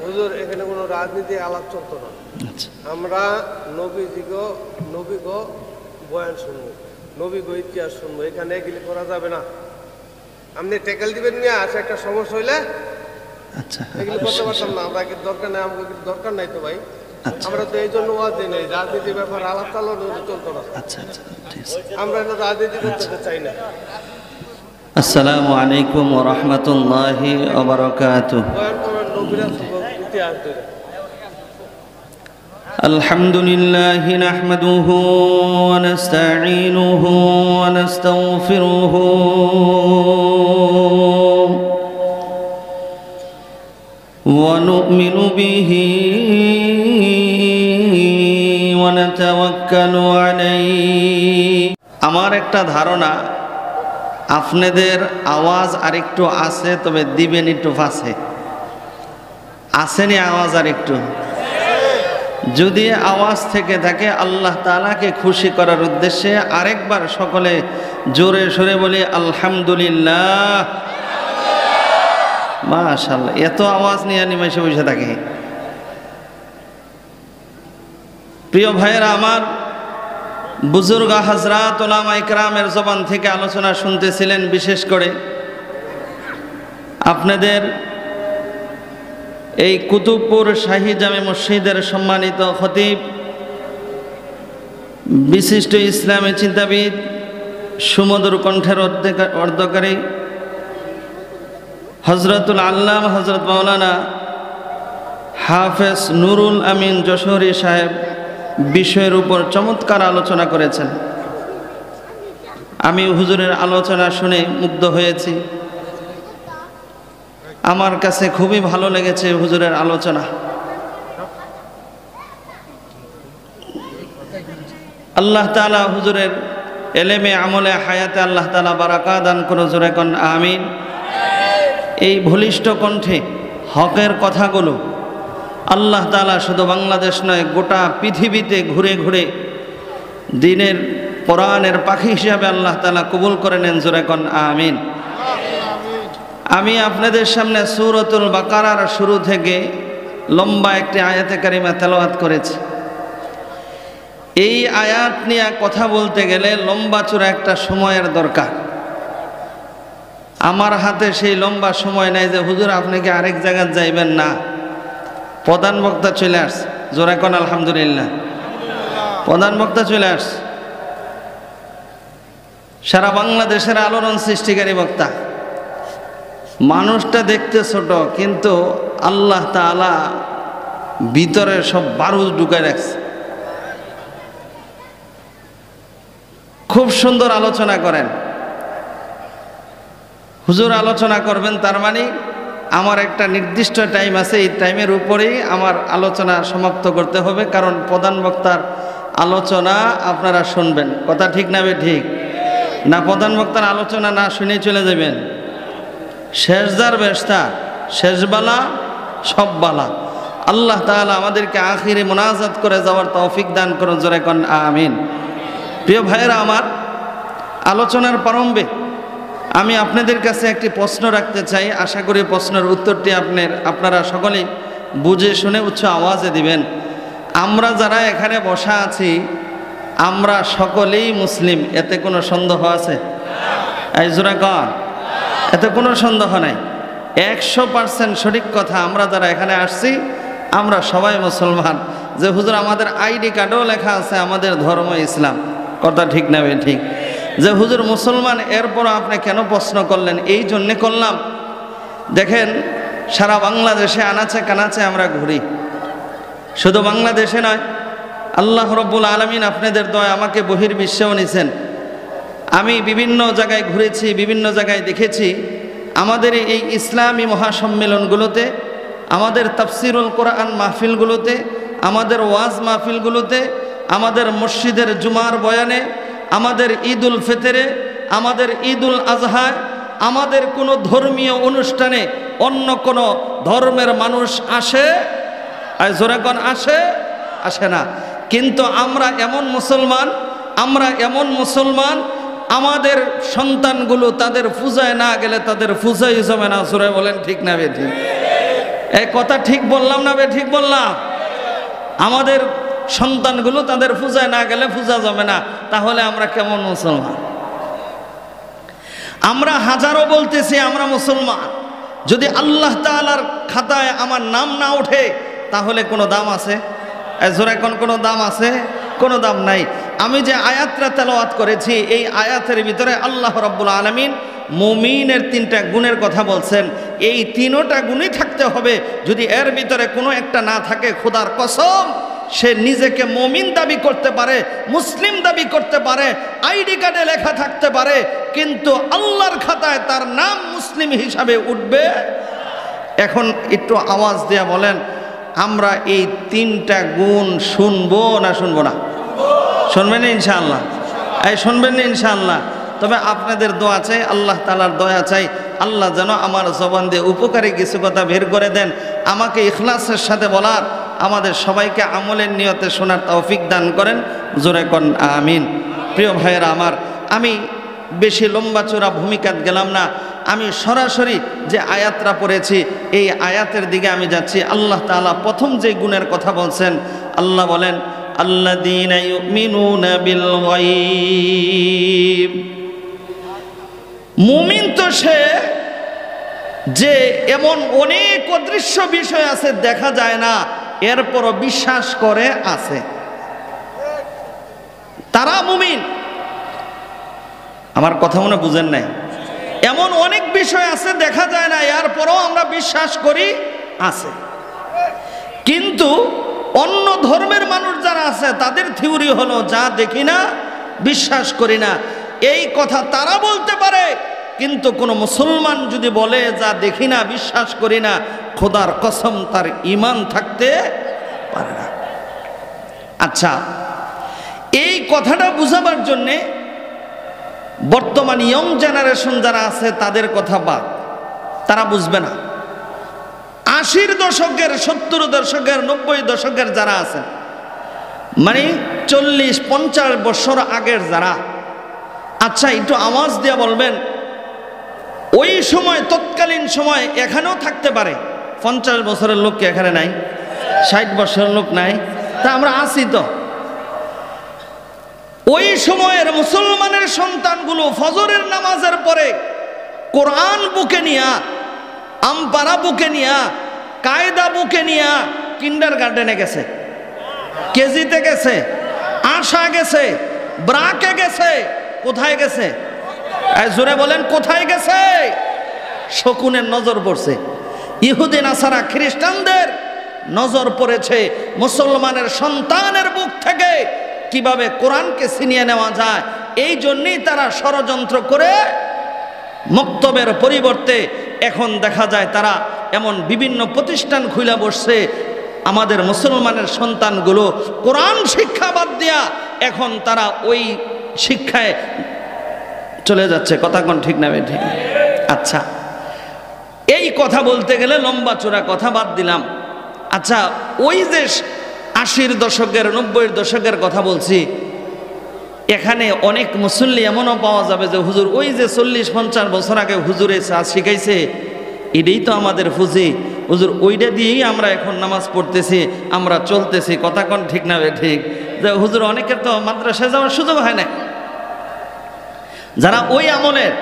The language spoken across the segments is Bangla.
হুজুর এখানে কোনো রাজনীতি আলাপ চলতো না। আমরা নবী গো বয়ান শুনবো, নবী গো ইতিহাস শুনবো, এখানে এগুলি করা যাবে না। আপনি টেকেল দিবেন নিয়ে আসে একটা সমস্যা হইলে এগুলি করতে পারতাম না। আমরা দরকার নাই, আমাকে দরকার নাই তো ভাই। আমরা তো এই জন্য ওয়াজ দিই নাই, রাজনীতির ব্যাপার আলাপ চালানো চলতো না। আমরা এটা রাজনীতি করতে চাই না। আসসালামু আলাইকুম ওয়া রাহমাতুল্লাহি ওয়া বারাকাতুহু। আলহামদুলিল্লাহি নাহমাদুহু ওয়া নাস্তাঈনুহু ওয়া নাস্তাগফিরুহু ওয়া নু'মিনু বিহি ওয়া নাতাওয়াক্কালু আলাইহি। আমার একটা ধারণা, আপনাদের আওয়াজ আরেকটু আছে, তবে দিবেন একটু পাশে। আসেনি আওয়াজ আরেকটু? যদি আওয়াজ থেকে থাকে আল্লাহ তাআলাকে খুশি করার উদ্দেশ্যে আরেকবার সকলে জোরে সোরে বলি আলহামদুলিল্লাহ। মাশাআল্লাহ, এত আওয়াজ নিয়ে নিমেষে বসে থাকে। প্রিয় ভাইয়েরা আমার, বুজুর্গ হযরত উলামা ইকরামের জবান থেকে আলোচনা শুনতেছিলেন। বিশেষ করে আপনাদের এই কুতুবপুর শাহী জামে মসজিদের সম্মানিত খতিব, বিশিষ্ট ইসলামী চিন্তাবিদ, সুমধুর কণ্ঠের অর্ধকারী হযরতুল আল্লামা হযরত মাওলানা হাফেজ নুরুল আমিন যশোরী সাহেব বিষয়ের উপর চমৎকার আলোচনা করেছেন। আমি হুজুরের আলোচনা শুনে মুগ্ধ হয়েছি। আমার কাছে খুবই ভালো লেগেছে হুজুরের আলোচনা। আল্লাহ তাআলা হুজুরের এলেমে আমলে হায়াতে আল্লাহ তাআলা বারাকা দান করুন। জোরে কোন আমিন। এই বলিষ্ঠ কণ্ঠে হকের কথাগুলো আল্লাহ তাআলা শুধু বাংলাদেশ নয়, গোটা পৃথিবীতে ঘুরে ঘুরে দ্বীনের কোরআনের পাখি হিসাবে আল্লাহ তাআলা কবুল করে নেন। জোরে কোন আমিন। আমি আপনাদের সামনে সূরাতুল বাকারার শুরু থেকে লম্বা একটি আয়াতে কারিমা তেলাওয়াত করেছি। এই আয়াত নিয়ে কথা বলতে গেলে লম্বা চূড়া একটা সময়ের দরকার। আমার হাতে সেই লম্বা সময় নাই যে হুজুর আপনি কি আরেক জায়গায় যাইবেন না। প্রধান বক্তা চলে আসছে। জোরে কোন আলহামদুলিল্লাহ। প্রধান বক্তা চলে আসছে, সারা বাংলাদেশের আলোড়ন সৃষ্টিকারী বক্তা। মানুষটা দেখতে ছোট, কিন্তু আল্লাহ তাআলা ভিতরে সব বারুদ ঢুকায় রাখছে। খুব সুন্দর আলোচনা করেন হুজুর। আলোচনা করবেন তার মানে আমার একটা নির্দিষ্ট টাইম আছে, এই টাইমের উপরেই আমার আলোচনা সমাপ্ত করতে হবে, কারণ প্রধান বক্তার আলোচনা আপনারা শুনবেন। কথা ঠিক না ঠিক না? প্রধান বক্তার আলোচনা না শুনে চলে যাবেন। শেষদার বেশতা, শেষবালা সব বালা। আল্লাহ তাআলা আমাদেরকে আখিরে মুনাজাত করে যাওয়ার তৌফিক দান করুন। জোরে কোন আমিন। প্রিয় ভাইয়েরা আমার, আলোচনার প্রারম্ভে আমি আপনাদের কাছে একটি প্রশ্ন রাখতে চাই। আশা করি প্রশ্নের উত্তরটি আপনারা সকলেই বুঝে শুনে উচ্চ আওয়াজে দিবেন। আমরা যারা এখানে বসা আছি আমরা সকলেই মুসলিম, এতে কোনো সন্দেহ আছে? এই জোরে কোন, এতে কোনো সন্দেহ নাই। 100% সঠিক কথা। আমরা যারা এখানে আসছি আমরা সবাই মুসলমান। যে হুজুর আমাদের আইডি কার্ডেও লেখা আছে আমাদের ধর্ম ইসলাম। কথা ঠিক না ঠিক? যে হুজুর মুসলমান, এরপর আপনি কেন প্রশ্ন করলেন? এই জন্যে করলাম, দেখেন সারা বাংলাদেশে আনাচে কানাচে আমরা ঘুরি। শুধু বাংলাদেশে নয়, আল্লাহ রব্বুল আলামিন আপনাদের দয়া আমাকে বহির্বিশ্বেও নিছেন। আমি বিভিন্ন জায়গায় ঘুরেছি, বিভিন্ন জায়গায় দেখেছি আমাদের এই ইসলামী মহাসম্মেলনগুলোতে, আমাদের তাফসিরুল কোরআন মাহফিলগুলোতে, আমাদের ওয়াজ মাহফিলগুলোতে, আমাদের মসজিদের জুমার বয়ানে, আমাদের ঈদুল ফিতরে, আমাদের ঈদুল আজহায়, আমাদের কোনো ধর্মীয় অনুষ্ঠানে অন্য কোনো ধর্মের মানুষ আসে? আর জোরে কোন আসে? আসে না। কিন্তু আমরা এমন মুসলমান, আমাদের সন্তানগুলো তাদের পূজায় না গেলে তাদের পূজাই জমে না। জোরে বলেন ঠিক না বেঠিক? এই কথা ঠিক বললাম না? ঠিক বললাম? আমাদের সন্তানগুলো তাদের পূজায় না গেলে পূজা যাবে না, তাহলে আমরা কেমন মুসলমান? আমরা হাজারো বলতেছি আমরা মুসলমান, যদি আল্লাহ তাআলার খাতায় আমার নাম না ওঠে তাহলে কোনো দাম আছে? জোরে কোনো দাম আছে? কোনো দাম নাই। আমি যে আয়াতটা তেলাওয়াত করেছি, এই আয়াতের ভিতরে আল্লাহ রাব্বুল আলামিন মুমিনের 3টা গুণের কথা বলছেন। এই 3টা গুণই থাকতে হবে। যদি এর ভিতরে কোনো একটা না থাকে, খোদার কসম সে নিজেকে মুমিন দাবি করতে পারে, মুসলিম দাবি করতে পারে, আইডি কার্ডে লেখা থাকতে পারে, কিন্তু আল্লাহর খাতায় তার নাম মুসলিম হিসাবে উঠবে। এখন একটু আওয়াজ দিয়ে বলেন, আমরা এই 3টা গুণ শুনবো না শুনবো না? শুনবেন ইনশাআল্লাহ? এই শুনবেন না ইনশাআল্লাহ? তবে আপনাদের দোয়া চাই, আল্লাহ তাআলার দয়া চাই, আল্লাহ যেন আমার জবান দিয়ে উপকারী কিছু কথা বের করে দেন, আমাকে ইখলাসের সাথে বলার, আমাদের সবাইকে আমলের নিয়তে শোনার তৌফিক দান করেন। জোরে কোন আমিন। প্রিয় ভাইয়েরা আমার, আমি বেশি লম্বা চূড়া ভূমিকাত গেলাম না, আমি সরাসরি যে আয়াতটা পড়েছি এই আয়াতের দিকে আমি যাচ্ছি। আল্লাহ তাআলা প্রথম যে গুণের কথা বলছেন, আল্লাহ বলেন আল্লাযীনা ইউমিনুনা বিল গায়ব। মুমিন তো সে যে এমন অনেক অদৃশ্য বিষয় আছে দেখা যায় না, এরপরও বিশ্বাস করে আছে, তারা মুমিন। আমার কথা মনে বুঝেন নাই? এমন অনেক বিষয় আছে দেখা যায় না, এরপরও আমরা বিশ্বাস করি আছে। কিন্তু অন্য ধর্মের মানুষ যারা আছে তাদের থিওরি হলো যা দেখি না বিশ্বাস করি না। এই কথা তারা বলতে পারে, কিন্তু কোনো মুসলমান যদি বলে যা দেখি না বিশ্বাস করি না, খোদার কসম তার ঈমান থাকতে পারে না। আচ্ছা, এই কথাটা বুঝাবার জন্যে বর্তমান ইয়ং জেনারেশন যারা আছে তাদের কথা বাদ, তারা বুঝবে না। 80 দশকের, 70 দশকের, 90 দশকের যারা আছেন, মানে 40-50 বছর আগের যারা, আচ্ছা একটু আওয়াজ দিয়ে বলবেন, ওই সময় তৎকালীন সময় এখানেও থাকতে পারে 50 বছরের লোক কি এখানে নাই? 60 বছরের লোক নাই? তা আমরা আছি তো। ওই সময়ের মুসলমানের সন্তানগুলো ফজরের নামাজের পরে কোরআন বুকে নিয়া, আমপারা বুকে নিয়া, কায়দা বুকে নিয়া কিন্ডার গার্ডেনে গেছে, কেজিতে গেছে, আশা গেছে, ব্রাকে গেছে। কোথায় গেছে? জোরে বলেন, কোথায় গেছে? শকুনের নজর পড়ছে, ইহুদি নাসারা খ্রিস্টানদের নজর পড়েছে মুসলমানের সন্তানের বুক থেকে কিভাবে কোরআনকে ছিনিয়ে নেওয়া যায়। এই জন্যই তারা ষড়যন্ত্র করে মক্তবের পরিবর্তে এখন দেখা যায় তারা এমন বিভিন্ন প্রতিষ্ঠান খুলে বসছে। আমাদের মুসলমানের সন্তানগুলো কোরআন শিক্ষা বাদ দিয়া এখন তারা ওই শিক্ষায় চলে যাচ্ছে। কথা কোন ঠিক না ঠিক? আচ্ছা, এই কথা বলতে গেলে লম্বা চূড়া কথা বাদ দিলাম। আচ্ছা, ওই যে 80 দশকের 90 দশকের কথা বলছি, এখানে অনেক মুসল্লি এমনও পাওয়া যাবে যে হুজুর ওই যে 40-50 বছর আগে হুজুরে সাজ শিখাইছে, এটাই তো আমাদের ফুজি, হুজুর ওইটা দিয়েই আমরা এখন নামাজ পড়তেছি, আমরা চলতেছি। কথা কোন ঠিক না ঠিক? যে হুজুর অনেকের তো মাদ্রাসায় যাওয়ার সুযোগ হয় না। যারা ওই আমলের,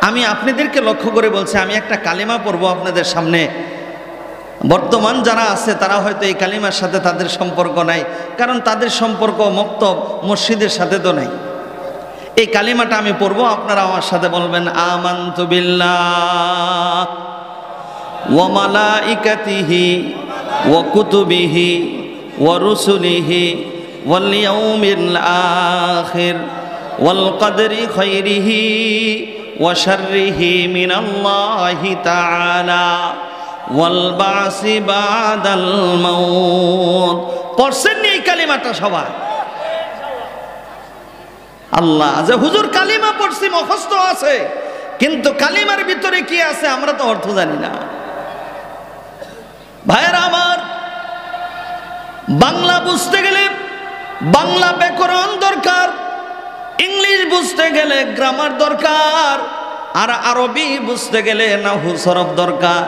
আমি আপনাদেরকে লক্ষ্য করে বলছি, আমি একটা কালিমা পড়বো আপনাদের সামনে। বর্তমান যারা আছে তারা হয়তো এই কালিমার সাথে তাদের সম্পর্ক নাই, কারণ তাদের সম্পর্ক মক্তব মসজিদের সাথে তো নাই। এই কালিমাটা আমি পড়বো, আপনারা আমার সাথে বলবেন আমানতু বিল্লাহ ওয়া মালাইকাতিহি ওয়া কুতুবিহি ওয়া রুসুলিহি ওয়াল ইয়াউমিল আখির ওয়াল কদরি খাইরিহি ওয়া শাররিহি মিনাল্লাহি তাআলা ওয়াল বাসি বাদাল মাউত। পড়ছেন এই কালিমাটা সবাই? আল্লাহ, যে হুজুর কালিমা পড়ছি মুখস্থ আছে, কিন্তু কালিমার ভিতরে কি আছে আমরা তো অর্থ জানি না। ভাইয়েরা আমার, বাংলা বুঝতে গেলে বাংলা ব্যাকরণ দরকার, ইংলিশ বুঝতে গেলে গ্রামার দরকার, আর আরবি বুঝতে গেলে নাহু সরফ দরকার।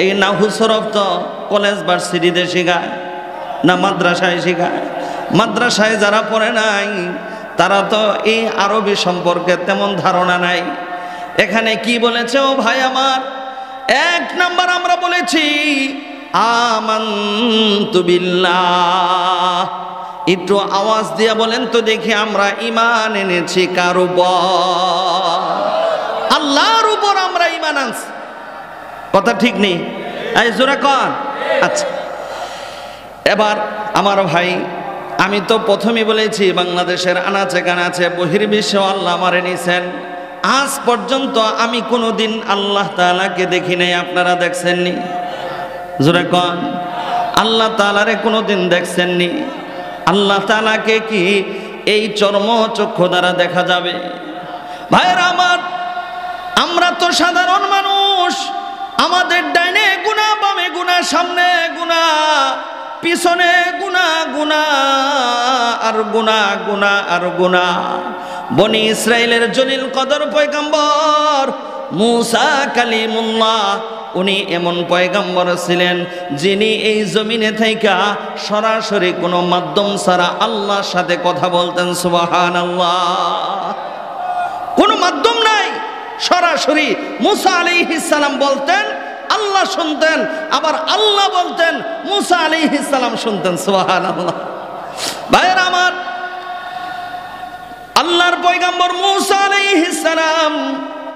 এই নাহু সরফ তো কলেজ ভার্সিটিতে শেখায় না মাদ্রাসায় শেখায়? মাদ্রাসায় যারা পড়ে নাই তারা তো এই আরবি সম্পর্কে তেমন ধারণা নাই। এখানে কি বলেছে ও ভাই আমার? এক নাম্বার আমরা বলেছি আমানতু বিল্লাহ। একটু আওয়াজ দিয়ে বলেন তো দেখি, আমরা ঈমান এনেছি কার উপর? আল্লাহর উপর আমরা ঈমান আনছি। কথা ঠিক নেই? এই জোরে কর। আচ্ছা, এবার আমার ভাই, আমি তো প্রথমেই বলেছি বাংলাদেশের আনাচে কানাচে বহির্বিশ্বে আল্লাহ আমারে নিছেন। আজ পর্যন্ত আমি কোনোদিন আল্লাহ তাআলাকে দেখি নাই। আপনারা দেখছেননি? জোরে কন। আল্লাহ তাআলারে কোনোদিন দেখছেননি? আল্লাহ তাআলাকে কি এই চর্মচক্ষু দ্বারা দেখা যাবে? ভাইরা আমার, আমরা তো সাধারণ মানুষ। আমাদের ডাইনে গুনাহ, বামে গুনাহ, সামনে গুনাহ, পিছনে গুনাহ, গুনাহ আর গুনাহ, গুনাহ আর গুনাহ। বনি ইসরাইলের জলিল কদর পয়গম্বর মুসা কালিমুল্লাহ, উনি এমন পয়গম্বর ছিলেন যিনি এই জমিনে থাইকা সরাসরি কোনো মাধ্যম ছাড়া আল্লাহর সাথে কথা বলতেন। সুবহানাল্লাহ। কোনো মাধ্যম নাই, সরাসরি মুসা আলাইহিস সালাম বলতেন, আল্লাহ শুনতেন, আবার আল্লাহ বলতেন, মুসা আলাইহিস সালাম শুনতেন। সুবহানাল্লাহ। ভাইরা আমার, আল্লাহর পয়গম্বর মুসা আলাইহিস সালাম